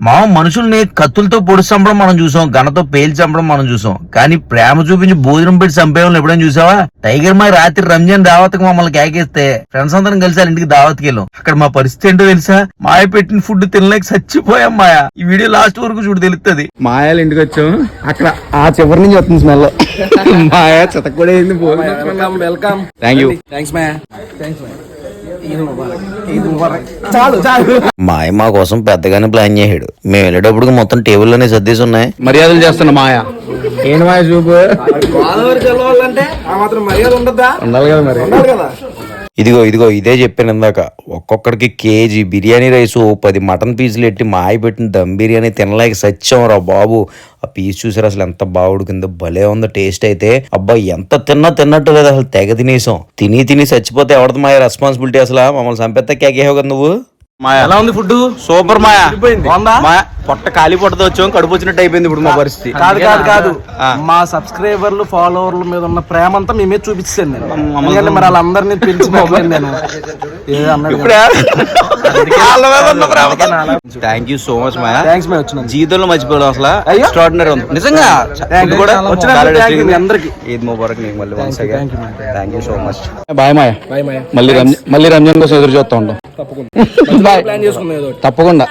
మా మనుషుల్ని కత్తులతో పొడి చంపడం మనం చూసాం, గనతో పేలి చంపడం మనం చూసాం, కానీ ప్రేమ చూపించి భోజనం పెట్టి చంపేవాళ్ళని ఎప్పుడైనా చూసావా? టైగర్ మాయ రాత్రి రంజాన్ దావత్కి మమ్మల్ని కేకేస్తే ఫ్రెండ్స్ అందరం కలిసి వాళ్ళ ఇంటికి దావత్కి వెళ్ళాం. అక్కడ మా పరిస్థితి ఏంటో తెలుసా? మాయ పెట్టిన ఫుడ్ తినలేక చచ్చిపోయాం. మాయ ఈ వీడియో లాస్ట్ వరకు చూడు తెలుస్తుంది. మాయాలు ఇంటికి వచ్చాం, అక్కడ ఆ చివరి నుంచి వస్తుంది స్మెల్. మాయా చెత్త కూడా వెల్కమ్. Thank you. థ్యాంక్స్ మాయా. మాయ మా కోసం పెద్దగానే ప్లాన్ చేసాడు. మేము వెళ్ళేటప్పుడు మొత్తం టేబుల్లోనే సర్దేసి ఉన్నాయి. మర్యాదలు చేస్తున్నా మాయా. ఏంటి మాయ చూపు? ఉండాలి కదా మరి. ఇదిగో ఇదిగో ఇదే చెప్పాను ఇందాక. ఒక్కొక్కడికి కేజీ బిర్యానీ రైస్, 10 మటన్ పీసులు ఎట్టి మాయ పెట్టిన దమ్ బిర్యానీ తినలేక సచ్చాం రా బాబు. ఆ పీస్ చూసారు అసలు ఎంత బాగుడికిందో, భలే ఉంది టేస్ట్ అయితే. అబ్బా ఎంత తిన్నట్టు లేదు అసలు, తెగ తినేసాం. తిని చచ్చిపోతే ఎవరిది మాయ రెస్పాన్సిబిలిటీ? అసలు మమ్మల్ని చంపేస్తా కేకేసావు కదా నువ్వు. మాయా ఎలా ఉంది ఫుడ్? సూపర్ మాయా. మాయా పొట్ట ఖాళీ పొట్టతో వచ్చాం, కడుపు వచ్చినట్టు అయిపోయింది ఇప్పుడు మా పరిస్థితి. కాదు మా సబ్స్క్రైబర్లు ఫాలోవర్ల మీద ఉన్న ప్రేమ అంతా మేమే చూపించాను నేను. ఎందుకంటే మరి వాళ్ళందరినీ పిలిచి నేను thank you so much Maya. Thanks మే వచ్చిన జీవితంలో మర్చిపోవడం అసలు ఎక్స్ట్రాడినరీ ఉంది నిజంగా. అందరికి ఈద్ ముబారక్. నీకు మళ్ళీ once again thank you so much. Bye Maya. మళ్ళీ రంజాన్ కోసం ఎదురు చూస్తా ఉంటాం. ప్లాన్ చేసుకున్నాం తప్పకుండా.